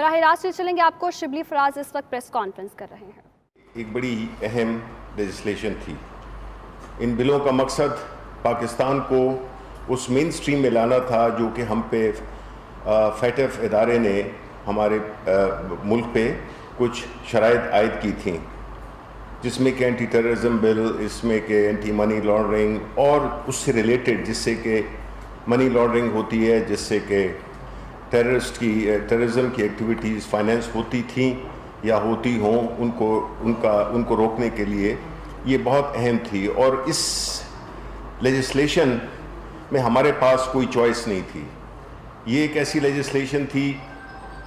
براہ راست چلیں گے آپ کو شبلی فراز اس وقت پریس کانفرنس کر رہے ہیں. ایک بڑی اہم لیجسلیشن تھی. ان بلوں کا مقصد پاکستان کو اس مین سٹریم میں لانا تھا جو کہ ہم پہ فیٹف ادارے نے ہمارے ملک پہ کچھ شرائط عائد کی تھیں، جس میں کہ اینٹی ٹیررزم بل، اس میں کہ اینٹی منی لانڈرنگ اور اس سے ریلیٹڈ، جس سے کہ منی لانڈرنگ ہوتی ہے، جس سے کہ ٹیررزم کی ایکٹیویٹیز فائنینس ہوتی تھیں یا ہوتی ہوں، ان کو روکنے کے لیے یہ بہت اہم تھی. اور اس لیجسلیشن میں ہمارے پاس کوئی چوائس نہیں تھی. یہ ایک ایسی لیجسلیشن تھی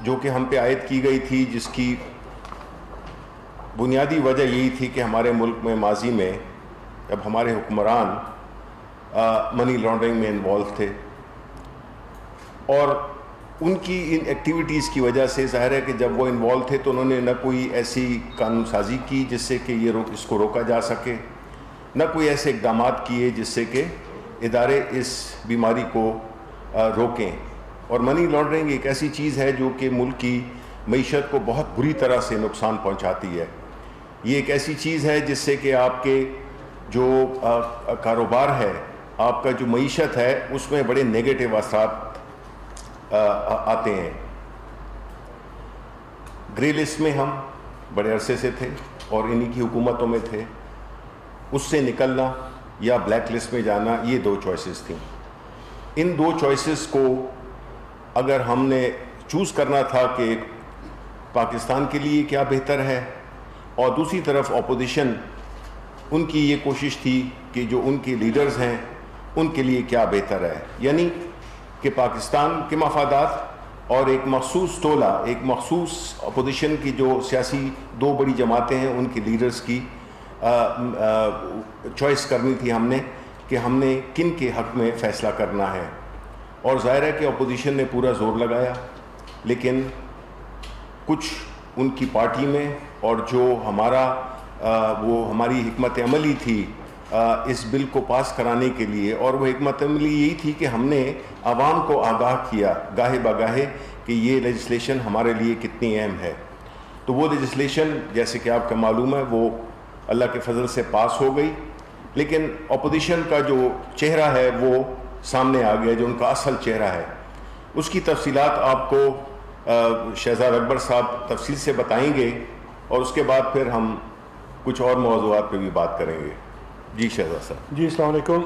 جو کہ ہم پہ عائد کی گئی تھی، جس کی بنیادی وجہ یہی تھی کہ ہمارے ملک میں ماضی میں اب ہمارے حکمران منی لانڈرنگ میں انوالو تھے، اور ان کی ان ایکٹیویٹیز کی وجہ سے ظاہر ہے کہ جب وہ انوالو تھے تو انہوں نے نہ کوئی ایسی قانون سازی کی جس سے کہ اس کو روکا جا سکے، نہ کوئی ایسے اقدامات کیے جس سے کہ ادارے اس بیماری کو روکیں. اور منی لانڈرنگ ایک ایسی چیز ہے جو کہ ملک کی معیشت کو بہت بری طرح سے نقصان پہنچاتی ہے. یہ ایک ایسی چیز ہے جس سے کہ آپ کے جو کاروبار ہے، آپ کا جو معیشت ہے، اس میں بڑے نیگیٹو اثرات آتے ہیں. گرے لسٹ میں ہم بڑے عرصے سے تھے اور انہی کی حکومتوں میں تھے. اس سے نکلنا یا بلیک لسٹ میں جانا، یہ دو چوائسز تھیں. ان دو چوائسز کو اگر ہم نے چوز کرنا تھا کہ پاکستان کے لیے کیا بہتر ہے، اور دوسری طرف اپوزیشن ان کی یہ کوشش تھی کہ جو ان کے لیڈرز ہیں ان کے لیے کیا بہتر ہے، یعنی کہ پاکستان کے مفادات اور ایک مخصوص ٹولہ، ایک مخصوص اپوزیشن کی جو سیاسی دو بڑی جماعتیں ہیں، ان کی لیڈرز کی چوائس کرنی تھی ہم نے کہ ہم نے کن کے حق میں فیصلہ کرنا ہے. اور ظاہر ہے کہ اپوزیشن نے پورا زور لگایا، لیکن کچھ ان کی پارٹی میں اور جو ہماری حکمت عملی تھی اس بل کو پاس کرانے کے لیے، اور وہ حکمت عملی یہی تھی کہ ہم نے عوام کو آگاہ کیا گاہے بگاہے کہ یہ لیجسلیشن ہمارے لیے کتنی اہم ہے. تو وہ لیجسلیشن جیسے کہ آپ کا معلوم ہے وہ اللہ کے فضل سے پاس ہو گئی، لیکن اپوزیشن کا جو چہرہ ہے وہ سامنے آ گیا، جو ان کا اصل چہرہ ہے. اس کی تفصیلات آپ کو شہزاد اکبر صاحب تفصیل سے بتائیں گے، اور اس کے بعد پھر ہم کچھ اور موضوعات پہ بھی بات کریں گے. جی شہزاد صاحب. جی السلام علیکم.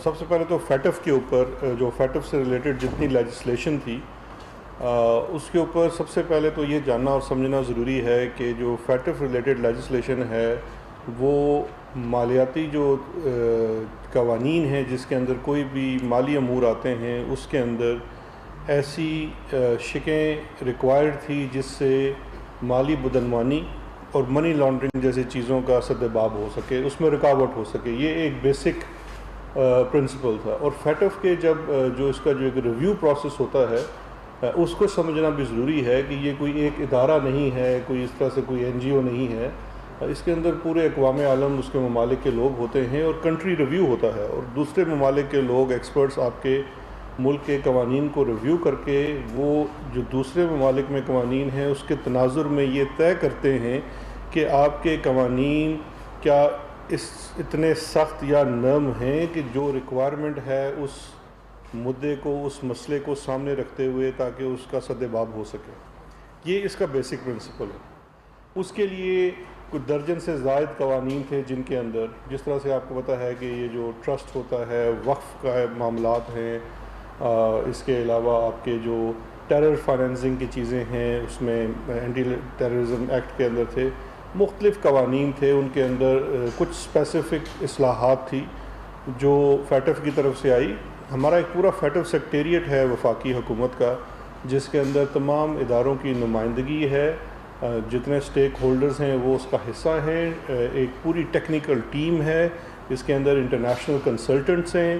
سب سے پہلے تو فیٹف کے اوپر، جو فیٹف سے ریلیٹڈ جتنی لیجسلیشن تھی، اس کے اوپر سب سے پہلے تو یہ جاننا اور سمجھنا ضروری ہے کہ جو فیٹف ریلیٹڈ لیجسلیشن ہے وہ مالیاتی جو قوانین ہیں جس کے اندر کوئی بھی مالی امور آتے ہیں، اس کے اندر ایسی شقیں ریکوائرڈ تھی جس سے مالی بدعنوانی اور منی لانڈرنگ جیسی چیزوں کا سد باب ہو سکے، اس میں رکاوٹ ہو سکے. یہ ایک بیسک پرنسپل تھا. اور فیٹف کے جو اس کا جو ایک ریویو پروسیس ہوتا ہے، اس کو سمجھنا بھی ضروری ہے کہ یہ کوئی ایک ادارہ نہیں ہے، کوئی اس طرح سے کوئی این جی او نہیں ہے. اس کے اندر پورے اقوام عالم اس کے ممالک کے لوگ ہوتے ہیں، اور کنٹری ریویو ہوتا ہے، اور دوسرے ممالک کے لوگ ایکسپرٹس آپ کے ملک کے قوانین کو ریویو کر کے وہ جو دوسرے ممالک میں قوانین ہیں اس کے تناظر میں یہ طے کرتے ہیں کہ آپ کے قوانین کیا اتنے سخت یا نرم ہیں کہ جو ریکوائرمنٹ ہے اس مدعے کو، اس مسئلے کو سامنے رکھتے ہوئے تاکہ اس کا سد باب ہو سکے. یہ اس کا بیسک پرنسپل ہے. اس کے لیے کچھ درجن سے زائد قوانین تھے جن کے اندر، جس طرح سے آپ کو پتہ ہے کہ یہ جو ٹرسٹ ہوتا ہے، وقف کا معاملات ہیں، اس کے علاوہ آپ کے جو ٹیرر فائنینسنگ کی چیزیں ہیں، اس میں اینٹی ٹیررزم ایکٹ کے اندر تھے، مختلف قوانین تھے. ان کے اندر کچھ اسپیسیفک اصلاحات تھی جو فیٹف کی طرف سے آئی. ہمارا ایک پورا فیٹف سیکریٹریٹ ہے وفاقی حکومت کا، جس کے اندر تمام اداروں کی نمائندگی ہے، جتنے سٹیک ہولڈرز ہیں وہ اس کا حصہ ہیں. ایک پوری ٹیکنیکل ٹیم ہے، اس کے اندر انٹرنیشنل کنسلٹنٹس ہیں،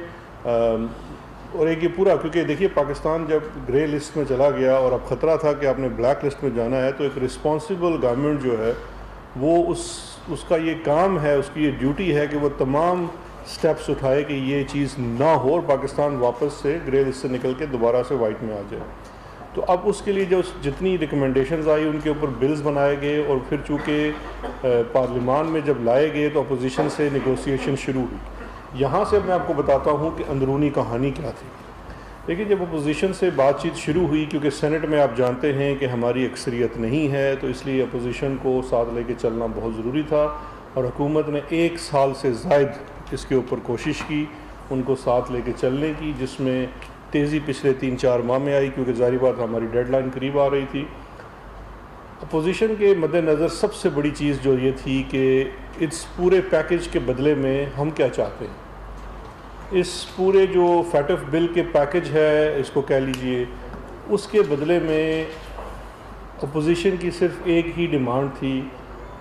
اور ایک یہ پورا، کیونکہ دیکھیے پاکستان جب گرے لسٹ میں چلا گیا اور اب خطرہ تھا کہ آپ نے بلیک لسٹ میں جانا ہے، تو ایک رسپانسبل گورنمنٹ جو ہے وہ اس کا یہ کام ہے، اس کی یہ ڈیوٹی ہے کہ وہ تمام سٹیپس اٹھائے کہ یہ چیز نہ ہو اور پاکستان واپس سے گرے لسٹ سے نکل کے دوبارہ سے وائٹ میں آ جائے. تو اب اس کے لیے جو جتنی ریکمنڈیشنز آئی ان کے اوپر بلز بنائے گئے، اور پھر چونکہ پارلیمان میں جب لائے گئے تو اپوزیشن سے نیگوسیشن شروع ہوئی۔ یہاں سے میں آپ کو بتاتا ہوں کہ اندرونی کہانی کیا تھی۔ لیکن جب اپوزیشن سے بات چیت شروع ہوئی، کیونکہ سینٹ میں آپ جانتے ہیں کہ ہماری اکثریت نہیں ہے، تو اس لیے اپوزیشن کو ساتھ لے کے چلنا بہت ضروری تھا، اور حکومت نے 1 سال سے زائد اس کے اوپر کوشش کی ان کو ساتھ لے کے چلنے کی، جس میں تیزی پچھلے 3-4 ماہ میں آئی، کیونکہ ظاہری بات ہماری ڈیڈ لائن قریب آ رہی تھی۔ اپوزیشن کے مد نظر سب سے بڑی چیز جو یہ تھی کہ اس پورے پیکج کے بدلے میں ہم کیا چاہتے ہیں، اس پورے جو فیٹف بل کے پیکج ہے اس کو کہہ لیجئے، اس کے بدلے میں اپوزیشن کی صرف ایک ہی ڈیمانڈ تھی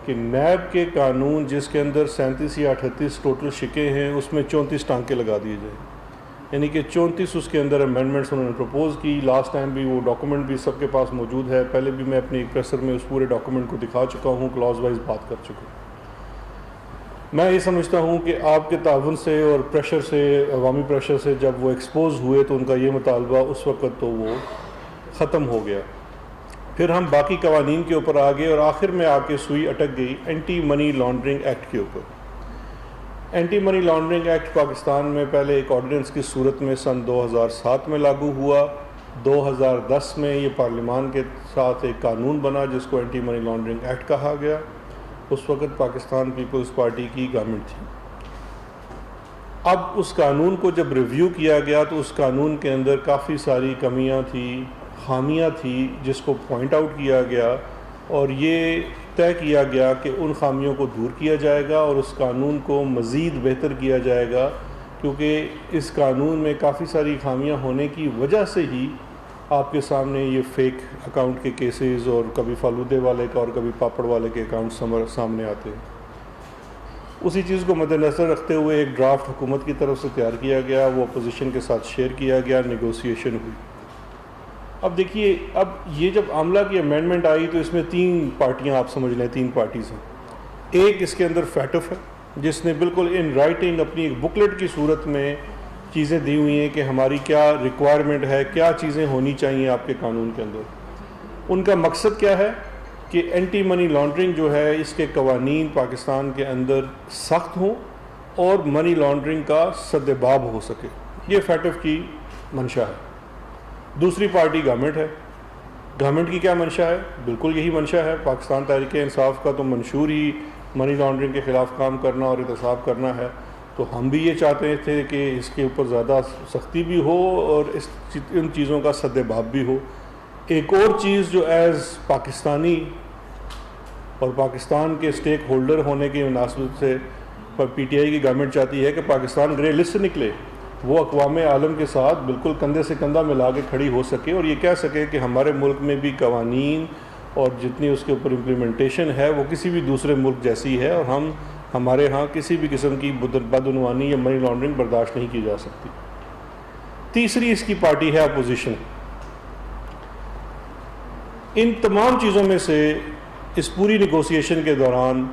کہ نیب کے قانون جس کے اندر 37 یا 38 ٹوٹل شکے ہیں، اس میں 34 ٹانکے لگا دیے جائیں، یعنی کہ 34 اس کے اندر امینڈمنٹس انہوں نے پروپوز کی۔ لاسٹ ٹائم بھی وہ ڈاکومنٹ بھی سب کے پاس موجود ہے، پہلے بھی میں اپنی ایک پریسر میں اس پورے ڈاکومنٹ کو دکھا چکا ہوں، کلاز وائز بات کر چکا ہوں۔ میں یہ سمجھتا ہوں کہ آپ کے تعاون سے اور پریشر سے، عوامی پریشر سے جب وہ ایکسپوز ہوئے تو ان کا یہ مطالبہ اس وقت تو وہ ختم ہو گیا۔ پھر ہم باقی قوانین کے اوپر آ گئے، اور آخر میں آ کے سوئی اٹک گئی اینٹی منی لانڈرنگ ایکٹ کے اوپر۔ Anti money laundering act Pakistan میں پہلے ایک آرڈیننس کی صورت میں سن 2007 میں لاگو ہوا، 2010 میں یہ پارلیمان کے ساتھ ایک قانون بنا جس کو اینٹی منی لانڈرنگ ایکٹ کہا گیا۔ اس وقت پاکستان پیپلز پارٹی کی گورنمنٹ تھی۔ اب اس قانون کو جب ریویو کیا گیا تو اس قانون کے اندر کافی ساری کمیاں تھیں، خامیاں تھیں، جس کو پوائنٹ آؤٹ کیا گیا، اور یہ طے کیا گیا کہ ان خامیوں کو دور کیا جائے گا اور اس قانون کو مزید بہتر کیا جائے گا، کیونکہ اس قانون میں کافی ساری خامیاں ہونے کی وجہ سے ہی آپ کے سامنے یہ فیک اکاؤنٹ کے کیسز اور کبھی فالودے والے کا اور کبھی پاپڑ والے کے اکاؤنٹ سامنے آتے ہیں۔ اسی چیز کو مد نظر رکھتے ہوئے ایک ڈرافٹ حکومت کی طرف سے تیار کیا گیا، وہ اپوزیشن کے ساتھ شیئر کیا گیا، نیگوسیشن ہوئی۔ اب دیکھیے، اب یہ جب عاملہ کی امینڈمنٹ آئی تو اس میں 3 پارٹیاں آپ سمجھ لیں، 3 پارٹیز ہیں۔ ایک اس کے اندر فیٹف ہے جس نے بالکل ان رائٹنگ اپنی ایک بکلیٹ کی صورت میں چیزیں دی ہوئی ہیں کہ ہماری کیا ریکوائرمنٹ ہے، کیا چیزیں ہونی چاہیے آپ کے قانون کے اندر۔ ان کا مقصد کیا ہے کہ اینٹی منی لانڈرنگ جو ہے اس کے قوانین پاکستان کے اندر سخت ہوں اور منی لانڈرنگ کا سدباب ہو سکے، یہ فیٹف کی منشا ہے۔ دوسری پارٹی گورنمنٹ ہے۔ گورنمنٹ کی کیا منشا ہے؟ بالکل یہی منشا ہے، پاکستان تحریک انصاف کا تو منشور ہی منی لانڈرنگ کے خلاف کام کرنا اور احتساب کرنا ہے، تو ہم بھی یہ چاہتے تھے کہ اس کے اوپر زیادہ سختی بھی ہو اور ان چیزوں کا سدباب بھی ہو۔ ایک اور چیز جو ایز پاکستانی اور پاکستان کے سٹیک ہولڈر ہونے کی مناسبت سے پی ٹی آئی کی گورنمنٹ چاہتی ہے کہ پاکستان گرے لسٹ سے نکلے، وہ اقوام عالم کے ساتھ بالکل کندھے سے کندھا ملا کے کھڑی ہو سکے اور یہ کہہ سکے کہ ہمارے ملک میں بھی قوانین اور جتنی اس کے اوپر امپلیمنٹیشن ہے وہ کسی بھی دوسرے ملک جیسی ہے، اور ہمارے ہاں کسی بھی قسم کی بدعنوانی یا منی لانڈرنگ برداشت نہیں کی جا سکتی۔ تیسری اس کی پارٹی ہے اپوزیشن۔ ان تمام چیزوں میں سے اس پوری نیگوسیشن کے دوران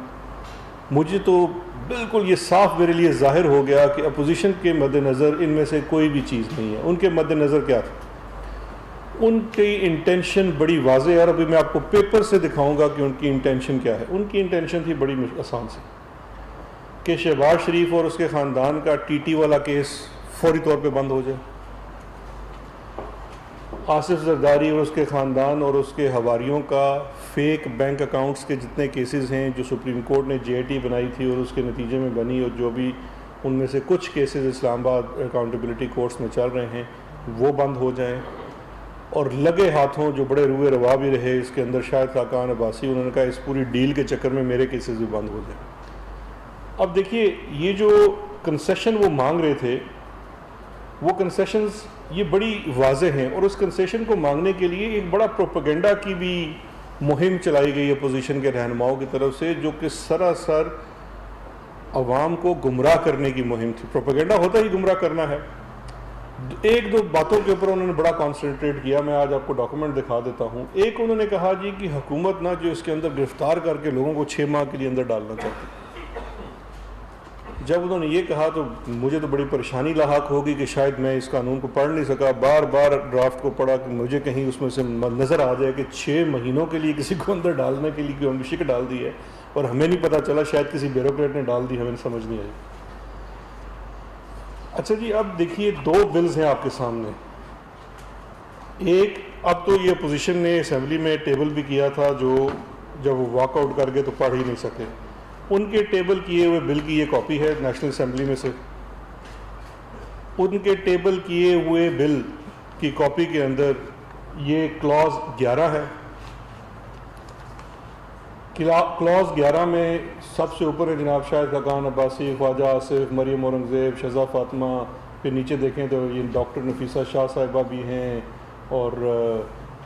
مجھے تو بالکل یہ صاف میرے لیے ظاہر ہو گیا کہ اپوزیشن کے مد نظر ان میں سے کوئی بھی چیز نہیں ہے۔ ان کے مد نظر کیا تھا؟ ان کی انٹینشن بڑی واضح ہے، اور ابھی میں آپ کو پیپر سے دکھاؤں گا کہ ان کی انٹینشن کیا ہے۔ ان کی انٹینشن تھی بڑی آسان سی کہ شہباز شریف اور اس کے خاندان کا ٹی ٹی والا کیس فوری طور پہ بند ہو جائے، آصف زرداری اور اس کے خاندان اور اس کے حواریوں کا فیک بینک اکاؤنٹس کے جتنے کیسز ہیں جو سپریم کورٹ نے جے آئی ٹی بنائی تھی اور اس کے نتیجے میں بنی، اور جو بھی ان میں سے کچھ کیسز اسلام آباد اکاؤنٹیبلٹی کورٹس میں چل رہے ہیں، وہ بند ہو جائیں۔ اور لگے ہاتھوں جو بڑے روئے روا بھی رہے اس کے اندر شاہد خاقان عباسی، انہوں نے کہا اس پوری ڈیل کے چکر میں میرے کیسز بھی بند ہو جائیں۔ اب دیکھیے، یہ جو کنسیشن وہ مانگ رہے تھے، وہ کنسیشنز یہ بڑی واضح ہیں، اور اس کنسیشن کو مانگنے کے لیے ایک بڑا پروپیگنڈا کی بھی مہم چلائی گئی اپوزیشن کے رہنماؤں کی طرف سے، جو کہ سراسر عوام کو گمراہ کرنے کی مہم تھی۔ پروپیگنڈا ہوتا ہی گمراہ کرنا ہے۔ ایک دو باتوں کے اوپر انہوں نے بڑا کانسنٹریٹ کیا، میں آج آپ کو ڈاکومنٹ دکھا دیتا ہوں۔ ایک انہوں نے کہا جی کہ حکومت جو اس کے اندر گرفتار کر کے لوگوں کو 6 ماہ کے لیے اندر ڈالنا چاہتی، جب انہوں نے یہ کہا تو مجھے تو بڑی پریشانی لاحق ہوگی کہ شاید میں اس قانون کو پڑھ نہیں سکا، بار بار ڈرافٹ کو پڑھا کہ مجھے کہیں اس میں سے نظر آ جائے کہ 6 مہینوں کے لیے کسی کو اندر ڈالنے کے لیے کوئی شک ڈال دی ہے اور ہمیں نہیں پتہ چلا، شاید کسی بیوروکریٹ نے ڈال دی، ہمیں سمجھ نہیں آئی۔ اچھا جی، اب دیکھیے 2 بلز ہیں آپ کے سامنے۔ ایک، اب تو یہ اپوزیشن نے اسمبلی میں ٹیبل بھی کیا تھا، جو جب وہ واک آؤٹ کر گئے تو پڑھ ہی نہیں سکے، ان کے ٹیبل کیے ہوئے بل کی یہ کاپی ہے نیشنل اسمبلی میں سے۔ ان کے ٹیبل کیے ہوئے بل کی کاپی کے اندر یہ کلاز 11 ہے۔ کلاز 11 میں سب سے اوپر ہے جناب شاہد خاقان عباسی، خواجہ آصف، مریم اورنگزیب، شہزہ فاطمہ، پھر نیچے دیکھیں تو یہ ڈاکٹر نفیسہ شاہ صاحبہ بھی ہیں، اور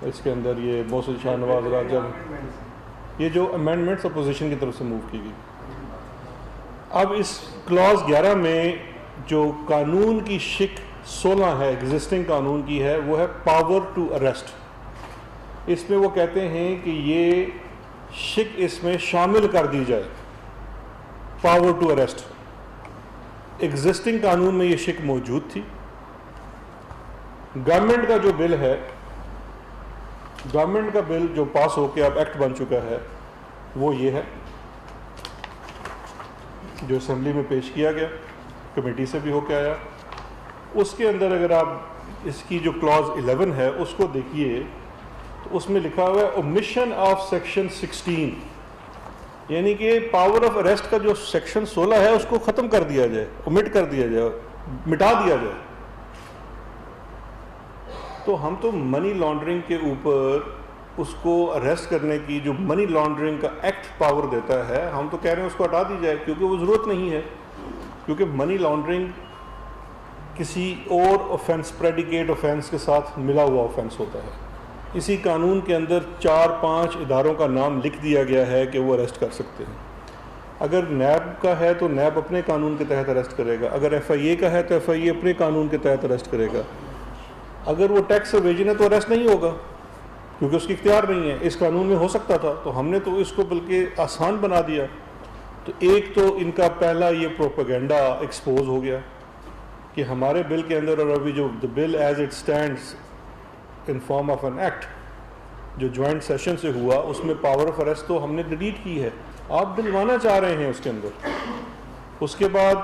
اس کے اندر یہ محسن شاہ نواز راجب، یہ جو امینڈمنٹس اپوزیشن کی طرف سے موو کی گئی۔ اب اس کلاز 11 میں جو قانون کی شک 16 ہے، ایگزسٹنگ قانون کی ہے، وہ ہے پاور ٹو اریسٹ۔ اس میں وہ کہتے ہیں کہ یہ شک اس میں شامل کر دی جائے، پاور ٹو اریسٹ۔ ایگزسٹنگ قانون میں یہ شک موجود تھی۔ گورنمنٹ کا جو بل ہے، گورنمنٹ کا بل جو پاس ہو کے اب ایکٹ بن چکا ہے، وہ یہ ہے جو اسمبلی میں پیش کیا گیا، کمیٹی سے بھی ہو کے آیا۔ اس کے اندر اگر آپ اس کی جو کلاز 11 ہے اس کو دیکھیے تو اس میں لکھا ہوا ہے اومیشن آف سیکشن 16، یعنی کہ پاور آف اریسٹ کا جو سیکشن 16 ہے اس کو ختم کر دیا جائے، اومٹ کر دیا جائے، مٹا دیا جائے۔ تو ہم تو منی لانڈرنگ کے اوپر اس کو اریسٹ کرنے کی جو منی لانڈرنگ کا ایکٹ پاور دیتا ہے، ہم تو کہہ رہے ہیں اس کو ہٹا دی جائے، کیونکہ وہ ضرورت نہیں ہے، کیونکہ منی لانڈرنگ کسی اور آفینس، پریڈیکیٹ آفینس کے ساتھ ملا ہوا آفینس ہوتا ہے۔ اسی قانون کے اندر 4-5 اداروں کا نام لکھ دیا گیا ہے کہ وہ اریسٹ کر سکتے ہیں۔ اگر نیب کا ہے تو نیب اپنے قانون کے تحت اریسٹ کرے گا، اگر ایف آئی اے کا ہے تو ایف آئی اے اپنے قانون کے تحت اریسٹ کرے گا، اگر وہ ٹیکس ایویژن ہے تو اریسٹ نہیں ہوگا کیونکہ اس کی اختیار نہیں ہے۔ اس قانون میں ہو سکتا تھا تو ہم نے تو اس کو بلکہ آسان بنا دیا۔ تو ایک تو ان کا پہلا یہ پروپیگنڈا ایکسپوز ہو گیا کہ ہمارے بل کے اندر، اور ابھی جو the bill as it stands in form of an act جو جوائنٹ سیشن سے ہوا، اس میں پاور آف اریسٹ تو ہم نے ڈیلیٹ کی ہے، آپ ڈلوانا چاہ رہے ہیں اس کے اندر۔ اس کے بعد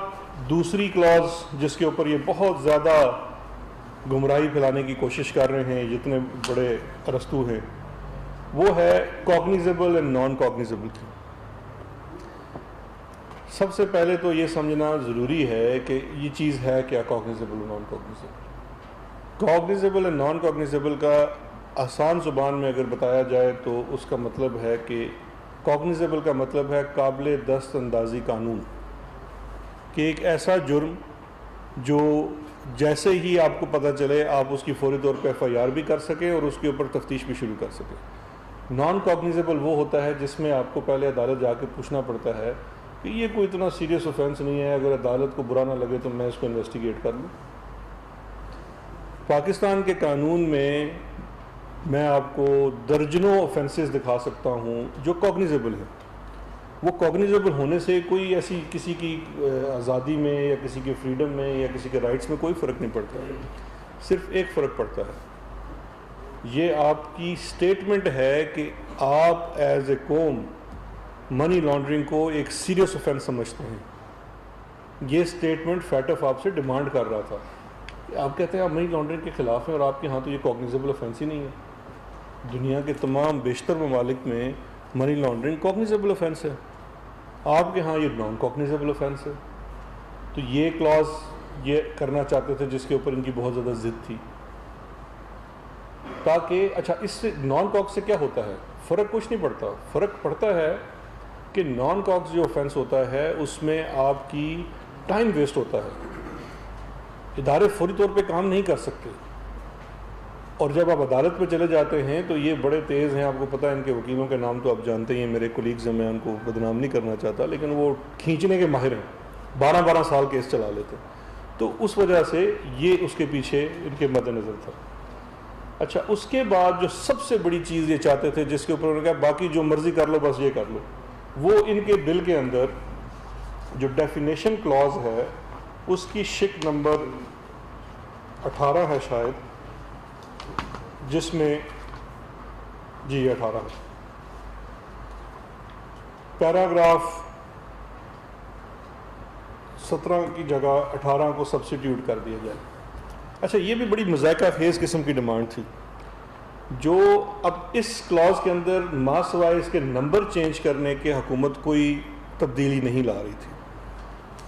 دوسری کلاز جس کے اوپر یہ بہت زیادہ گمراہی پھیلانے کی کوشش کر رہے ہیں جتنے بڑے ارسطو ہیں، وہ ہے کوگنیزیبل اینڈ نان کوگنیزیبل کی۔ سب سے پہلے تو یہ سمجھنا ضروری ہے کہ یہ چیز ہے کیا کوگنیزیبل اور نان کوگنیزیبل۔ کوگنیزیبل اینڈ نان کوگنیزیبل کا آسان زبان میں اگر بتایا جائے تو اس کا مطلب ہے کہ کوگنیزیبل کا مطلب ہے قابل دست اندازی قانون، کہ ایک ایسا جرم جو جیسے ہی آپ کو پتہ چلے آپ اس کی فوری طور پہ ایف آئی آر بھی کر سکیں اور اس کے اوپر تفتیش بھی شروع کر سکیں۔ نان کوگنیزیبل وہ ہوتا ہے جس میں آپ کو پہلے عدالت جا کے پوچھنا پڑتا ہے کہ یہ کوئی اتنا سیریس اوفینس نہیں ہے، اگر عدالت کو برا نہ لگے تو میں اس کو انویسٹیگیٹ کر لوں۔ پاکستان کے قانون میں آپ کو درجنوں اوفینسز دکھا سکتا ہوں جو کوگنیزیبل ہیں۔ وہ کوگنیزیبل ہونے سے کوئی ایسی کسی کی آزادی میں یا کسی کے فریڈم میں یا کسی کے رائٹس میں کوئی فرق نہیں پڑتا ہے، صرف ایک فرق پڑتا ہے، یہ آپ کی سٹیٹمنٹ ہے کہ آپ ایز اے قوم منی لانڈرنگ کو ایک سیریس اوفینس سمجھتے ہیں۔ یہ سٹیٹمنٹ فیٹف آپ سے ڈیمانڈ کر رہا تھا۔ آپ کہتے ہیں آپ منی لانڈرنگ کے خلاف ہیں اور آپ کے ہاں تو یہ کوگنیزیبل اوفینس ہی نہیں ہے۔ دنیا کے تمام بیشتر ممالک میں منی لانڈرنگ کوگنیزیبل اوفینس ہے، آپ کے ہاں یہ نان کوگنیزیبل اوفینس ہے۔ تو یہ کلاز یہ کرنا چاہتے تھے جس کے اوپر ان کی بہت زیادہ ضد تھی، تاکہ اچھا اس سے نان کوگ سے کیا ہوتا ہے، فرق کچھ نہیں پڑتا۔ فرق پڑتا ہے کہ نان کوگز جو اوفینس ہوتا ہے اس میں آپ کی ٹائم ویسٹ ہوتا ہے، ادارے فوری طور پہ کام نہیں کر سکتے، اور جب آپ عدالت پہ چلے جاتے ہیں تو یہ بڑے تیز ہیں، آپ کو پتہ ہے ان کے وکیلوں کے نام تو آپ جانتے ہیں، میرے کولیگز ہیں، میں ان کو بدنام نہیں کرنا چاہتا، لیکن وہ کھینچنے کے ماہر ہیں، 12 سال کیس چلا لیتے، تو اس وجہ سے یہ اس کے پیچھے ان کے مد نظر تھا۔ اچھا اس کے بعد جو سب سے بڑی چیز یہ چاہتے تھے جس کے اوپر انہوں نے کہا باقی جو مرضی کر لو بس یہ کر لو، وہ ان کے بل کے اندر جو ڈیفینیشن کلوز ہے اس کی شک نمبر 18 ہے شاید، جس میں جی 18 پیراگراف 17 کی جگہ 18 کو سبسٹیٹیوٹ کر دیا جائے۔ اچھا، یہ بھی بڑی مذائقہ خیز قسم کی ڈیمانڈ تھی، جو اب اس کلاز کے اندر ما سوائے اس کے نمبر چینج کرنے کے حکومت کوئی تبدیلی نہیں لا رہی تھی،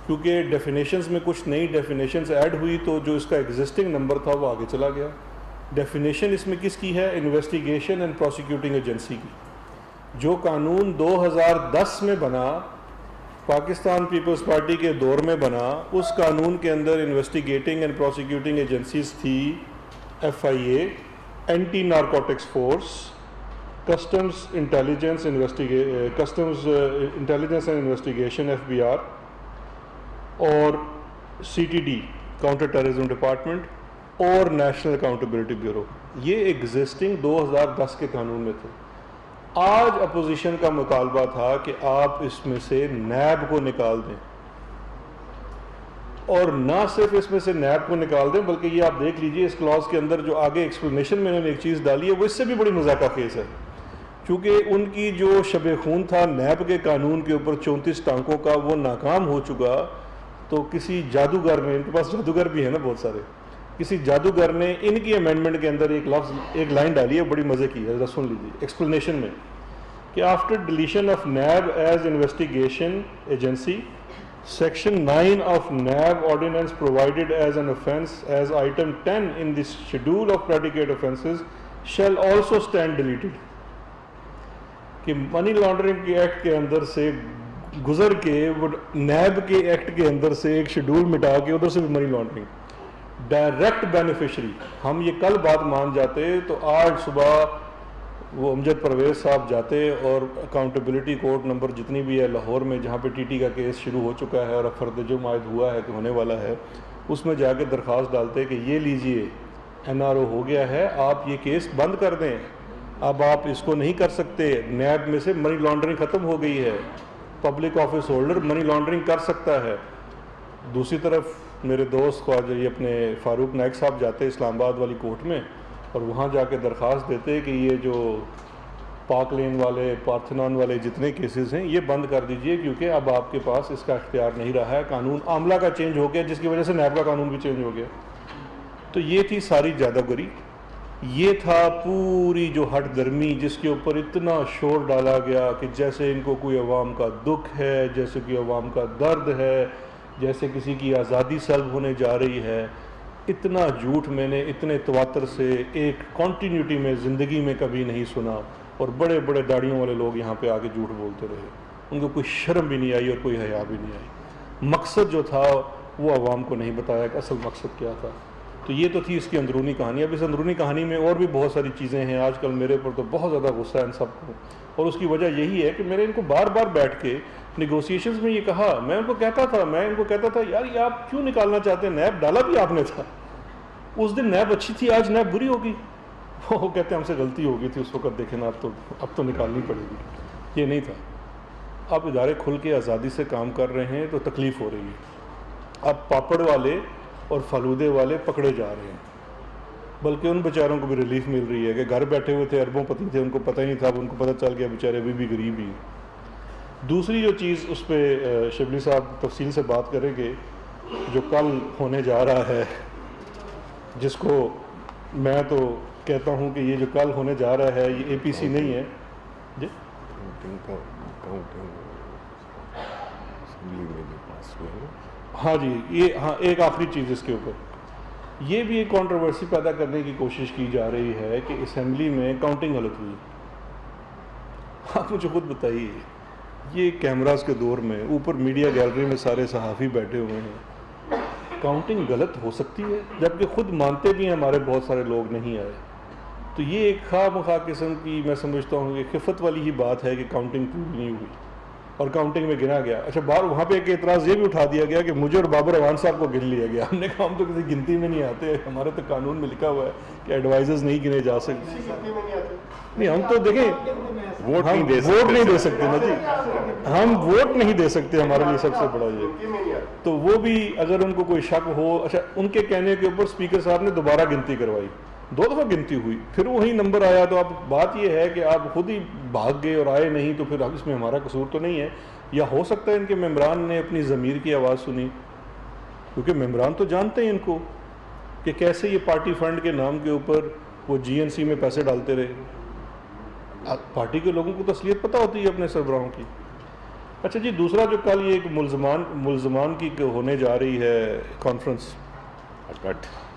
کیونکہ ڈیفینیشنز میں کچھ نئی ڈیفینیشنز ایڈ ہوئی تو جو اس کا ایگزسٹنگ نمبر تھا وہ آگے چلا گیا۔ ڈیفینیشن اس میں کس کی ہے؟ انویسٹیگیشن اینڈ پروسیکیوٹنگ ایجنسی کی۔ جو قانون 2010 میں بنا، پاکستان پیپلز پارٹی کے دور میں بنا، اس قانون کے اندر انویسٹیگیٹنگ اینڈ پروسیکیوٹنگ ایجنسیز تھی FIA، anti narcotics force, customs intelligence and investigation FBR، اور CTD کاؤنٹر ٹیررزم ڈپارٹمنٹ، اور نیشنل اکاؤنٹیبلٹی بیورو۔ یہ ایگزسٹنگ 2010 کے قانون میں تھے۔ آج اپوزیشن کا مطالبہ تھا کہ آپ اس میں سے نیب کو نکال دیں، اور نہ صرف اس میں سے نیب کو نکال دیں بلکہ یہ آپ دیکھ لیجئے اس کلاز کے اندر جو آگے ایکسپلینیشن میں نے ایک چیز ڈالی ہے وہ اس سے بھی بڑی مذاقہ خیز ہے، کیونکہ ان کی جو شب خون تھا نیب کے قانون کے اوپر 34 ٹانکوں کا، وہ ناکام ہو چکا۔ تو کسی جادوگر نے، ان کے پاس جادوگر بھی ہیں نا بہت سارے، کسی جادوگر نے ان کی امینڈمنٹ کے اندر ایک لائن ڈالی ہے، بڑی مزے کی ہے، ذرا سن لیجیے ایکسپلینیشن میں، کہ after deletion of NAB as investigation agency, Section 9 of NAB ordinance provided as an offence as item 10 in the schedule of predicate offences shall also stand deleted۔ کہ منی لانڈرنگ کے ایکٹ کے اندر سے گزر کے NAB کے act کے اندر سے ایک شیڈول مٹا کے ادھر سے بھی منی لانڈرنگ ڈائریکٹ بینیفیشری، ہم یہ کل بات مان جاتے تو آج صبح وہ امجد پرویز صاحب جاتے اور اکاؤنٹیبلٹی کورٹ نمبر جتنی بھی ہے لاہور میں، جہاں پہ TT کا کیس شروع ہو چکا ہے اور اب فرد جرم عائد ہوا ہے کہ ہونے والا ہے، اس میں جا کے درخواست ڈالتے کہ یہ لیجئے NRO ہو گیا ہے، آپ یہ کیس بند کر دیں، اب آپ اس کو نہیں کر سکتے، نیب میں سے منی لانڈرنگ ختم ہو گئی ہے، public office holder money laundering کر سکتا ہے۔ دوسری طرف میرے دوست خواجہ یہ اپنے فاروق نائک صاحب جاتے اسلام آباد والی کورٹ میں اور وہاں جا کے درخواست دیتے کہ یہ جو پاک لین والے، پارتھنان والے جتنے کیسز ہیں یہ بند کر دیجئے، کیونکہ اب آپ کے پاس اس کا اختیار نہیں رہا ہے، قانون عاملہ کا چینج ہو گیا جس کی وجہ سے نیب کا قانون بھی چینج ہو گیا۔ تو یہ تھی ساری جادوگری، یہ تھا پوری جو ہٹ گرمی جس کے اوپر اتنا شور ڈالا گیا کہ جیسے ان کو کوئی عوام کا دکھ ہے، جیسے کوئی عوام کا درد ہے، جیسے کسی کی آزادی سلب ہونے جا رہی ہے۔ اتنا جھوٹ میں نے اتنے تواتر سے ایک کنٹینیوٹی میں زندگی میں کبھی نہیں سنا، اور بڑے بڑے داڑھیوں والے لوگ یہاں پہ آ کے جھوٹ بولتے رہے، ان کو کوئی شرم بھی نہیں آئی اور کوئی حیا بھی نہیں آئی۔ مقصد جو تھا وہ عوام کو نہیں بتایا کہ اصل مقصد کیا تھا۔ تو یہ تو تھی اس کی اندرونی کہانی۔ اب اس اندرونی کہانی میں اور بھی بہت ساری چیزیں ہیں، آج کل میرے پر تو بہت زیادہ غصہ ہے ان سب کو، اور اس کی وجہ یہی ہے کہ میں نے ان کو بار بار بیٹھ کے نیگوسیشنز میں یہ کہا، میں ان کو کہتا تھا یار یہ آپ کیوں نکالنا چاہتے ہیں، نیب ڈالا بھی آپ نے تھا، اس دن نیب اچھی تھی، آج نیب بری ہوگی۔ وہ کہتے ہیں ہم سے غلطی ہو گئی تھی اس وقت، دیکھیں اب تو نکالنی پڑے گی۔ یہ نہیں تھا۔ اب ادارے کھل کے آزادی سے کام کر رہے ہیں تو تکلیف ہو رہی ہے۔ اب پاپڑ والے اور فالودے والے پکڑے جا رہے ہیں، بلکہ ان بیچاروں کو بھی ریلیف مل رہی ہے کہ گھر بیٹھے ہوئے تھے، اربوں پتی تھے، ان کو پتہ ہی نہیں تھا، اب ان کو پتہ چل گیا بیچارے ابھی بھی غریب ہی۔ دوسری جو چیز اس پہ شبلی صاحب تفصیل سے بات کریں گے، جو کل ہونے جا رہا ہے، جس کو میں تو کہتا ہوں کہ یہ جو کل ہونے جا رہا ہے یہ APC نہیں ہے جی، ہاں جی، یہ ہاں ایک آخری چیز اس کے اوپر، یہ بھی ایک کنٹروورسی پیدا کرنے کی کوشش کی جا رہی ہے کہ اسمبلی میں کاؤنٹنگ غلط ہوئی۔ آپ مجھے خود بتائیے، یہ کیمراز کے دور میں اوپر میڈیا گیلری میں سارے صحافی بیٹھے ہوئے ہیں، کاؤنٹنگ غلط ہو سکتی ہے؟ جبکہ خود مانتے بھی ہیں ہمارے بہت سارے لوگ نہیں آئے۔ تو یہ ایک خواہ مخواہ قسم کی میں سمجھتا ہوں کہ خفت والی ہی بات ہے کہ کاؤنٹنگ پوری نہیں ہوئی۔ اور کاؤنٹنگ میں گنا گیا. اچھا باہر وہاں پہ ایک اعتراض یہ بھی اٹھا دیا گیا کہ مجھے اور بابر اعوان صاحب کو گن لیا گیا. ہم نے کہا ہم تو کسی گنتی میں نہیں آتے, ہمارے تو قانون میں لکھا ہوا ہے کہ ایڈوائزرز نہیں گنے جا سکتے. نہیں ہم تو دیکھیں ووٹ ہم نہیں دے سکتے نا جی, ہم ووٹ نہیں دے سکتے, ہمارے لیے سب سے بڑا یہ. تو وہ بھی اگر ان کو کوئی شک ہو, اچھا ان کے کہنے کے اوپر اسپیکر صاحب نے دوبارہ گنتی کروائی, 2 دفعہ گنتی ہوئی, پھر وہی نمبر آیا. تو اب بات یہ ہے کہ آپ خود ہی بھاگ گئے اور آئے نہیں, تو پھر اب اس میں ہمارا قصور تو نہیں ہے. یا ہو سکتا ہے ان کے ممبران نے اپنی ضمیر کی آواز سنی, کیونکہ ممبران تو جانتے ہیں ان کو کہ کیسے یہ پارٹی فنڈ کے نام کے اوپر وہ جی این سی میں پیسے ڈالتے رہے. پارٹی کے لوگوں کو تو اصلیت پتہ ہوتی ہے اپنے سربراہوں کی. اچھا جی, دوسرا جو کل یہ ایک ملزمان کی ہونے جا رہی ہے کانفرنس,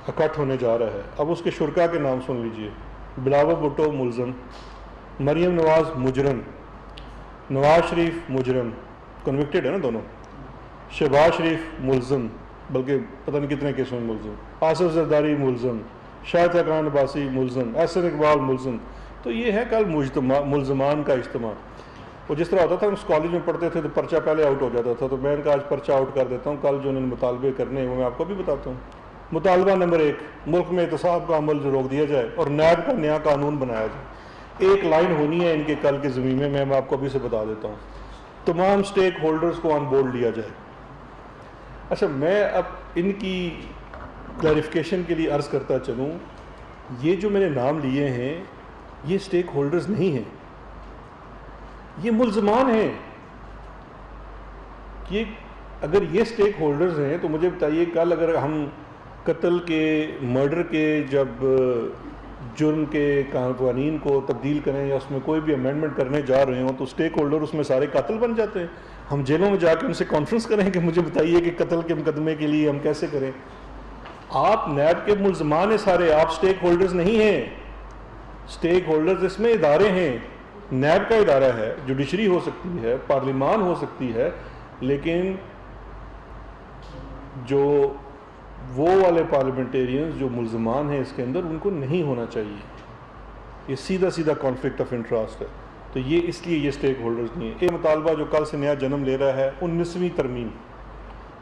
اکٹھ ہونے جا رہا ہے. اب اس کے شرکا کے نام سن لیجئے. بلاول بھٹو ملزم, مریم نواز مجرم, نواز شریف مجرم, کنوکٹڈ ہے نا دونوں, شہباز شریف ملزم, بلکہ پتہ نہیں کتنے کیسوں میں ملزم, آصف زرداری ملزم, شاہد خاقان عباسی ملزم, احسن اقبال ملزم. تو یہ ہے کل ملزمان کا اجتماع. وہ جس طرح ہوتا تھا ہم اس کالج میں پڑھتے تھے تو پرچہ پہلے آؤٹ ہو جاتا تھا, تو میں ان کا آج پرچہ آؤٹ کر دیتا ہوں. کل جو انہوں نے مطالبے کرنے ہیں وہ میں آپ کو بھی بتاتا ہوں. مطالبہ نمبر 1, ملک میں احتساب کا عمل روک دیا جائے اور نیب کا نیا قانون بنایا جائے. ایک لائن ہونی ہے ان کے کل کے ضمیمے میں, میں آپ کو ابھی سے بتا دیتا ہوں. تمام سٹیک ہولڈرز کو آن بورڈ لیا جائے. اچھا میں اب ان کی کلیریفیکیشن کے لیے عرض کرتا چلوں, یہ جو میں نے نام لیے ہیں یہ سٹیک ہولڈرز نہیں ہیں, یہ ملزمان ہیں. یہ اگر یہ سٹیک ہولڈرز ہیں تو مجھے بتائیے کل اگر ہم قتل کے, مرڈر کے جب جرم کے قوانین کو تبدیل کریں یا اس میں کوئی بھی امینڈمنٹ کرنے جا رہے ہوں تو سٹیک ہولڈر اس میں سارے قاتل بن جاتے ہیں. ہم جیلوں میں جا کے ان سے کانفرنس کریں کہ مجھے بتائیے کہ قتل کے مقدمے کے لیے ہم کیسے کریں. آپ نیب کے ملزمان ہیں سارے, آپ سٹیک ہولڈرز نہیں ہیں. سٹیک ہولڈرز اس میں ادارے ہیں. نیب کا ادارہ ہے, جوڈیشری ہو سکتی ہے, پارلیمان ہو سکتی ہے, لیکن جو وہ والے پارلیمنٹیرینز جو ملزمان ہیں اس کے اندر, ان کو نہیں ہونا چاہیے. یہ سیدھا کانفلکٹ آف انٹرسٹ ہے. تو یہ اس لیے یہ سٹیک ہولڈرز نہیں ہیں. یہ مطالبہ جو کل سے نیا جنم لے رہا ہے 19ویں ترمیم,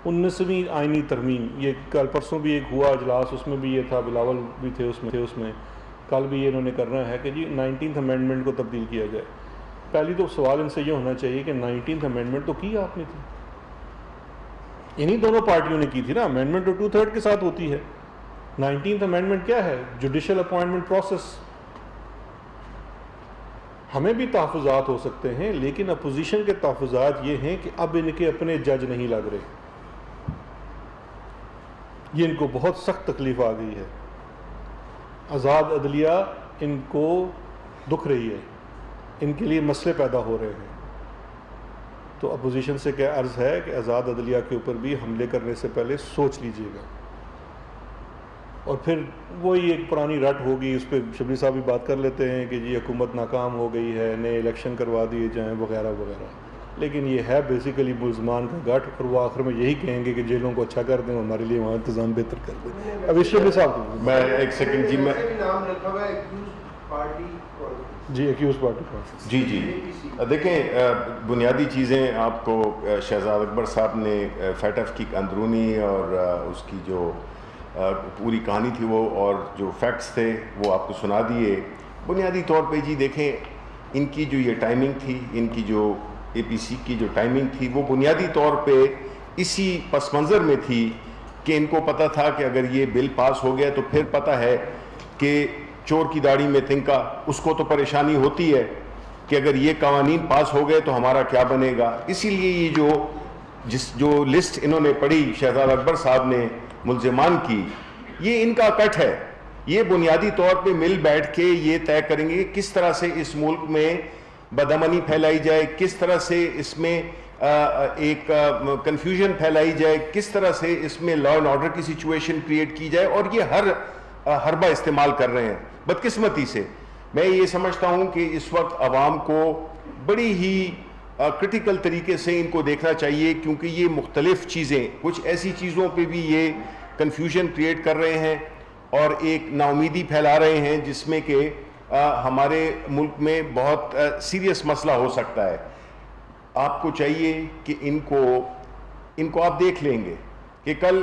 19ویں آئینی ترمیم, یہ کل پرسوں بھی ایک ہوا اجلاس, اس میں بھی یہ تھا, بلاول بھی تھے اس میں. کل بھی یہ انہوں نے کرنا ہے کہ جی 19th امینڈمنٹ کو تبدیل کیا جائے. پہلی تو سوال ان سے یہ ہونا چاہیے کہ 19th امینڈمنٹ تو کی آپ نے تھی, انہی دونوں پارٹیوں نے کی تھی نا. امینڈمنٹ تو 2/3 کے ساتھ ہوتی ہے. 19th امینڈمنٹ کیا ہے؟ Judicial appointment process. ہمیں بھی تحفظات ہو سکتے ہیں, لیکن اپوزیشن کے تحفظات یہ ہیں کہ اب ان کے اپنے جج نہیں لگ رہے. یہ ان کو بہت سخت تکلیف آ گئی ہے. آزاد عدلیہ ان کو دکھ رہی ہے, ان کے لیے مسئلے پیدا ہو رہے ہیں. تو اپوزیشن سے کیا عرض ہے کہ آزاد عدلیہ کے اوپر بھی حملے کرنے سے پہلے سوچ لیجئے گا. اور پھر وہی ایک پرانی رٹ ہوگی, اس پہ شبلی صاحب بھی بات کر لیتے ہیں کہ جی حکومت ناکام ہو گئی ہے, نئے الیکشن کروا دیے جائیں وغیرہ وغیرہ. لیکن یہ ہے بیسیکلی ملزمان کا گٹھ, اور وہ آخر میں یہی کہیں گے کہ جیلوں کو اچھا کر دیں, ہمارے لیے وہاں انتظام بہتر کر دیں. اب اس شبلی صاحب میں ایک سیکنڈ جی, میں جی ایکیوز پارٹی جی دیکھیں, بنیادی چیزیں آپ کو شہزاد اکبر صاحب نے فیٹف کی اندرونی اور اس کی جو پوری کہانی تھی وہ, اور جو فیکٹس تھے وہ آپ کو سنا دیے. بنیادی طور پہ جی دیکھیں, ان کی جو یہ ٹائمنگ تھی, ان کی جو اے پی سی کی جو ٹائمنگ تھی, وہ بنیادی طور پہ اسی پس منظر میں تھی کہ ان کو پتہ تھا کہ اگر یہ بل پاس ہو گیا تو پھر پتہ ہے کہ چور کی داڑھی میں تنکا, اس کو تو پریشانی ہوتی ہے کہ اگر یہ قوانین پاس ہو گئے تو ہمارا کیا بنے گا. اسی لیے یہ جو لسٹ انہوں نے پڑھی شہزاد اکبر صاحب نے ملزمان کی, یہ ان کا کٹ ہے. یہ بنیادی طور پہ مل بیٹھ کے یہ طے کریں گے کہ کس طرح سے اس ملک میں بدامنی پھیلائی جائے, کس طرح سے اس میں ایک کنفیوژن پھیلائی جائے, کس طرح سے اس میں لا اینڈ آرڈر کی سچویشن کریٹ کی جائے. اور یہ ہر حربہ استعمال کر رہے ہیں. بدقسمتی سے میں یہ سمجھتا ہوں کہ اس وقت عوام کو بڑی ہی کرٹیکل طریقے سے ان کو دیکھنا چاہیے, کیونکہ یہ مختلف چیزیں, کچھ ایسی چیزوں پہ بھی یہ کنفیوژن کریٹ کر رہے ہیں اور ایک ناامیدی پھیلا رہے ہیں جس میں کہ ہمارے ملک میں بہت سیریس مسئلہ ہو سکتا ہے. آپ کو چاہیے کہ ان کو آپ دیکھ لیں گے کہ کل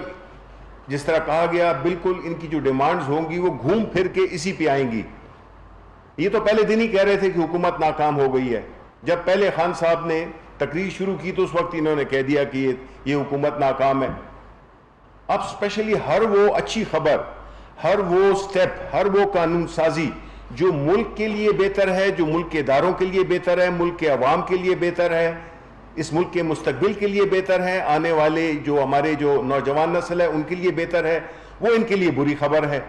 جس طرح کہا گیا بالکل ان کی جو ڈیمانڈز ہوں گی وہ گھوم پھر کے اسی پہ آئیں گی. یہ تو پہلے دن ہی کہہ رہے تھے کہ حکومت ناکام ہو گئی ہے. جب پہلے خان صاحب نے تقریر شروع کی تو اس وقت انہوں نے کہہ دیا کہ یہ حکومت ناکام ہے. اب اسپیشلی ہر وہ اچھی خبر, ہر وہ سٹیپ, ہر وہ قانون سازی جو ملک کے لیے بہتر ہے, جو ملک کے اداروں کے لیے بہتر ہے, ملک کے عوام کے لیے بہتر ہے, اس ملک کے مستقبل کے لیے بہتر ہے, آنے والے جو ہمارے جو نوجوان نسل ہے ان کے لیے بہتر ہے, وہ ان کے لیے بری خبر ہے.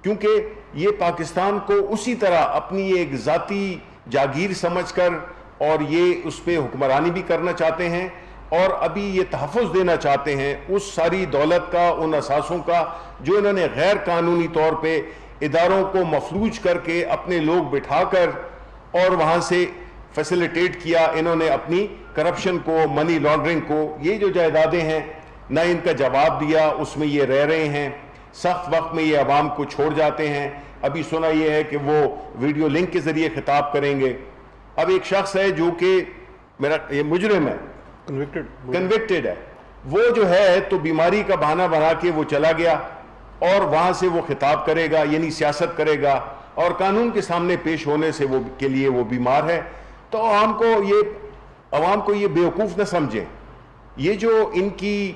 کیونکہ یہ پاکستان کو اسی طرح اپنی ایک ذاتی جاگیر سمجھ کر اور یہ اس پہ حکمرانی بھی کرنا چاہتے ہیں اور ابھی یہ تحفظ دینا چاہتے ہیں اس ساری دولت کا, ان اثاثوں کا جو انہوں نے غیر قانونی طور پہ اداروں کو مفلوج کر کے اپنے لوگ بٹھا کر اور وہاں سے فیسیلیٹیٹ کیا. انہوں نے اپنی کرپشن کو, منی لانڈرنگ کو, یہ جو جائیدادیں ہیں نہ ان کا جواب دیا, اس میں یہ رہ رہے ہیں. سخت وقت میں یہ عوام کو چھوڑ جاتے ہیں. ابھی سنا یہ ہے کہ وہ ویڈیو لنک کے ذریعے خطاب کریں گے. اب ایک شخص ہے جو کہ میرا یہ مجرم ہے, کنوکٹڈ ہے, وہ جو ہے تو بیماری کا بہانہ بنا کے وہ چلا گیا اور وہاں سے وہ خطاب کرے گا, یعنی سیاست کرے گا اور قانون کے سامنے پیش ہونے سے وہ کے لیے وہ بیمار ہے. تو عوام کو یہ بیوقوف نہ سمجھیں. یہ جو ان کی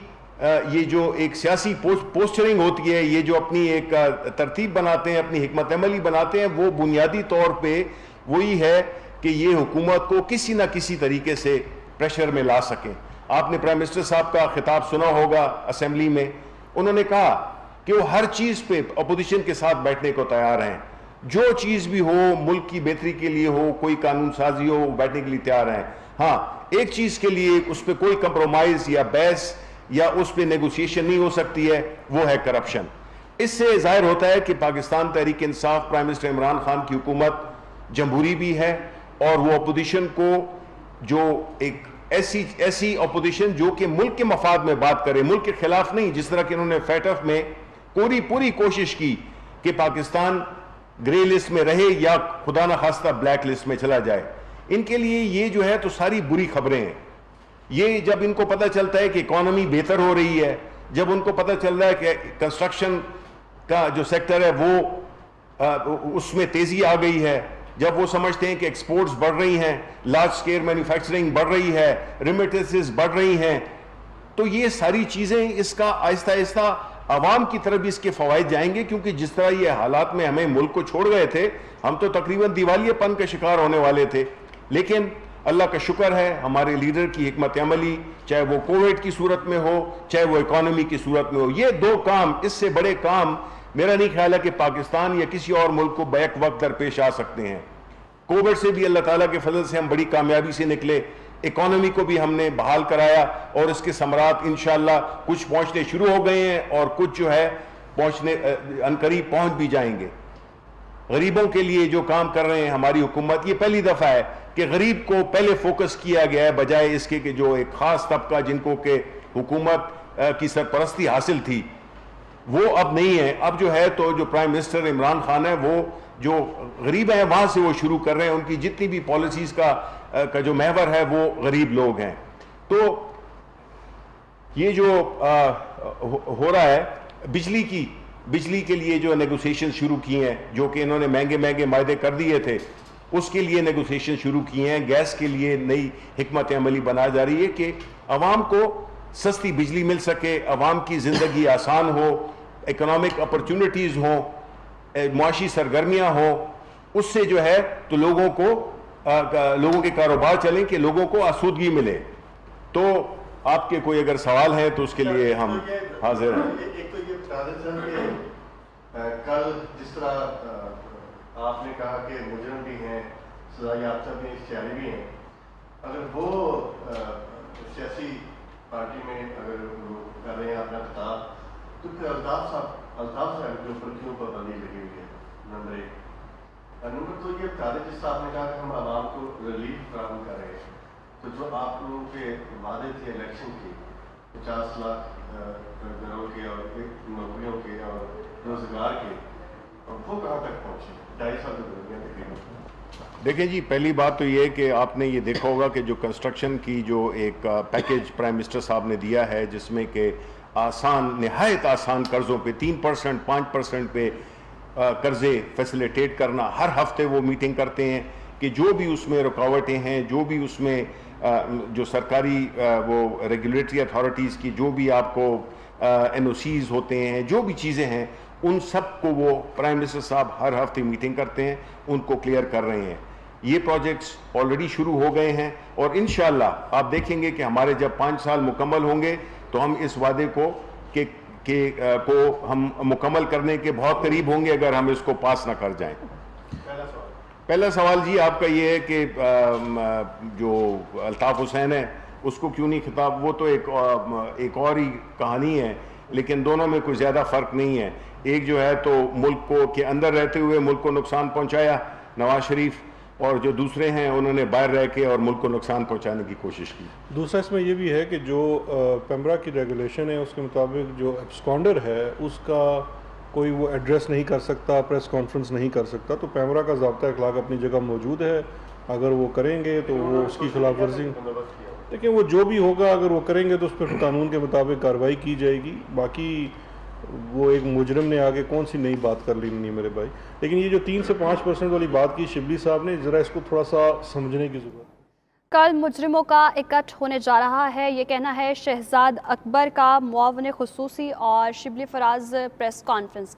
یہ جو ایک سیاسی پوسچرنگ ہوتی ہے, یہ جو اپنی ایک ترتیب بناتے ہیں, اپنی حکمت عملی بناتے ہیں, وہ بنیادی طور پہ وہی ہے کہ یہ حکومت کو کسی نہ کسی طریقے سے پریشر میں لا سکیں. آپ نے پرائم منسٹر صاحب کا خطاب سنا ہوگا اسمبلی میں. انہوں نے کہا کہ وہ ہر چیز پہ اپوزیشن کے ساتھ بیٹھنے کو تیار ہیں, جو چیز بھی ہو ملک کی بہتری کے لیے ہو, کوئی قانون سازی ہو, وہ بیٹھنے کے لیے تیار ہیں. ہاں, ایک چیز کے لیے اس پہ کوئی کمپرومائز یا بحث یا اس پہ نیگوسیشن نہیں ہو سکتی ہے, وہ ہے کرپشن. اس سے ظاہر ہوتا ہے کہ پاکستان تحریک انصاف پرائم منسٹر عمران خان کی حکومت جمہوری بھی ہے اور وہ اپوزیشن کو جو ایک ایسی اپوزیشن جو کہ ملک کے مفاد میں بات کرے, ملک کے خلاف نہیں, جس طرح کہ انہوں نے فیٹف میں پوری کوشش کی کہ پاکستان گرے لسٹ میں رہے یا خدا نخواستہ بلیک لسٹ میں چلا جائے. ان کے لیے یہ جو ہے تو ساری بری خبریں ہیں. یہ جب ان کو پتہ چلتا ہے کہ اکانومی بہتر ہو رہی ہے, جب ان کو پتہ چل رہا ہے کہ کنسٹرکشن کا جو سیکٹر ہے وہ اس میں تیزی آ گئی ہے, جب وہ سمجھتے ہیں کہ ایکسپورٹس بڑھ رہی ہیں, لارج اسکیل مینوفیکچرنگ بڑھ رہی ہے, ریمیٹنسز بڑھ رہی ہیں, تو یہ ساری چیزیں اس کا آہستہ آہستہ عوام کی طرف بھی اس کے فوائد جائیں گے. کیونکہ جس طرح یہ حالات میں ہمیں ملک کو چھوڑ گئے تھے, ہم تو تقریباً دیوالیے پن کا شکار ہونے والے تھے. لیکن اللہ کا شکر ہے ہمارے لیڈر کی حکمت عملی, چاہے وہ کووڈ کی صورت میں ہو, چاہے وہ اکانومی کی صورت میں ہو, یہ دو کام, اس سے بڑے کام میرا نہیں خیال ہے کہ پاکستان یا کسی اور ملک کو بیک وقت درپیش آ سکتے ہیں. کووڈ سے بھی اللہ تعالیٰ کے فضل سے ہم بڑی کامیابی سے نکلے, اکانومی کو بھی ہم نے بحال کرایا اور اس کے ثمرات انشاءاللہ کچھ پہنچنے شروع ہو گئے ہیں اور کچھ جو ہے پہنچنے عنقریب پہنچ بھی جائیں گے. غریبوں کے لیے جو کام کر رہے ہیں ہماری حکومت, یہ پہلی دفعہ ہے کہ غریب کو پہلے فوکس کیا گیا ہے بجائے اس کے کہ جو ایک خاص طبقہ جن کو کہ حکومت کی سرپرستی حاصل تھی وہ اب نہیں ہے. اب جو ہے تو جو پرائم منسٹر عمران خان ہے وہ جو غریب ہیں وہاں سے وہ شروع کر رہے ہیں, ان کی جتنی بھی پالیسیز کا جو محور ہے وہ غریب لوگ ہیں. تو یہ جو ہو رہا ہے بجلی کے لیے جو نیگوسیشن شروع کی ہیں, جو کہ انہوں نے مہنگے معاہدے کر دیے تھے, اس کے لیے نیگوسیشن شروع کی ہیں. گیس کے لیے نئی حکمت عملی بنا جا رہی ہے کہ عوام کو سستی بجلی مل سکے, عوام کی زندگی آسان ہو, اکنامک اپرچونٹیز ہوں, معاشی سرگرمیاں ہوں, اس سے جو ہے تو لوگوں کے کاروبار چلیں کہ لوگوں کو آسودگی ملے. تو آپ کے کوئی اگر سوال ہے تو اس کے لیے ہم حاضر ہیں. ایک تو یہ بتا دیں سر کہ کل جس طرح آپ نے کہا کہ مجرم بھی ہیں, سزا یافتہ بھی ہیں, اشتہاری بھی ہیں, اگر وہ سیاسی پارٹی میں اگر وہ کر رہے ہیں اپنا خطاب, تو پھر الطاف صاحب کے اوپر کیوں پابندی لگی ہوئی ہے؟ نمبر ایک. نمبر دو یہ بتا دیں جس طرح آپ نے کہا کہ ہم عوام کو ریلیف فراہم کر رہے ہیں, تو جو آپ لوگوں کے وعدے تھے الیکشن کے 50 لاکھ گھروں کے اور نوکریوں کے اور روزگار کے, وہ کہاں تک پہنچے 2.5 سال تقریباً؟ دیکھیں جی، پہلی بات تو یہ کہ آپ نے یہ دیکھا ہوگا کہ جو کنسٹرکشن کی جو ایک پیکیج پرائم منسٹر صاحب نے دیا ہے، جس میں کہ آسان، نہایت آسان قرضوں پہ 3%، 5% پہ قرضے فیسیلیٹیٹ کرنا، ہر ہفتے وہ میٹنگ کرتے ہیں کہ جو بھی اس میں رکاوٹیں ہیں، جو بھی اس میں جو سرکاری وہ ریگولیٹری اتھارٹیز کی جو بھی آپ کو این او سیز ہوتے ہیں، جو بھی چیزیں ہیں، ان سب کو وہ پرائم منسٹر صاحب ہر ہفتے میٹنگ کرتے ہیں، ان کو کلیئر کر رہے ہیں۔ یہ پروجیکٹس آلریڈی شروع ہو گئے ہیں، اور انشاءاللہ آپ دیکھیں گے کہ ہمارے جب 5 سال مکمل ہوں گے تو ہم اس وعدے کو کو ہم مکمل کرنے کے بہت قریب ہوں گے اگر ہم اس کو پاس نہ کر جائیں۔ پہلا سوال جی آپ کا یہ ہے کہ جو الطاف حسین ہے اس کو کیوں نہیں خطاب، وہ تو ایک اور ہی کہانی ہے، لیکن دونوں میں کوئی زیادہ فرق نہیں ہے۔ ایک جو ہے تو ملک کو کے اندر رہتے ہوئے ملک کو نقصان پہنچایا نواز شریف، اور جو دوسرے ہیں انہوں نے باہر رہ کے اور ملک کو نقصان پہنچانے کی کوشش کی۔ دوسرا اس میں یہ بھی ہے کہ جو پیمرا کی ریگولیشن ہے اس کے مطابق جو ایبسکانڈر ہے اس کا کوئی وہ ایڈریس نہیں کر سکتا، پریس کانفرنس نہیں کر سکتا، تو پیمرا کا ضابطہ اخلاق اپنی جگہ موجود ہے، اگر وہ کریں گے تو وہ اس کی خلاف ورزی، لیکن وہ جو بھی ہوگا اگر وہ کریں گے تو اس پر قانون کے مطابق کارروائی کی جائے گی۔ باقی وہ ایک مجرم نے آگے کون سی نئی بات کر لی نہیں میرے بھائی، لیکن یہ جو 3 سے 5% والی بات کی شبلی صاحب نے، ذرا اس کو تھوڑا سا سمجھنے کی ضرورت ہے۔ کل مجرموں کا اکٹھ ہونے جا رہا ہے، یہ کہنا ہے شہزاد اکبر کا۔ معاون خصوصی اور شبلی فراز پریس کانفرنس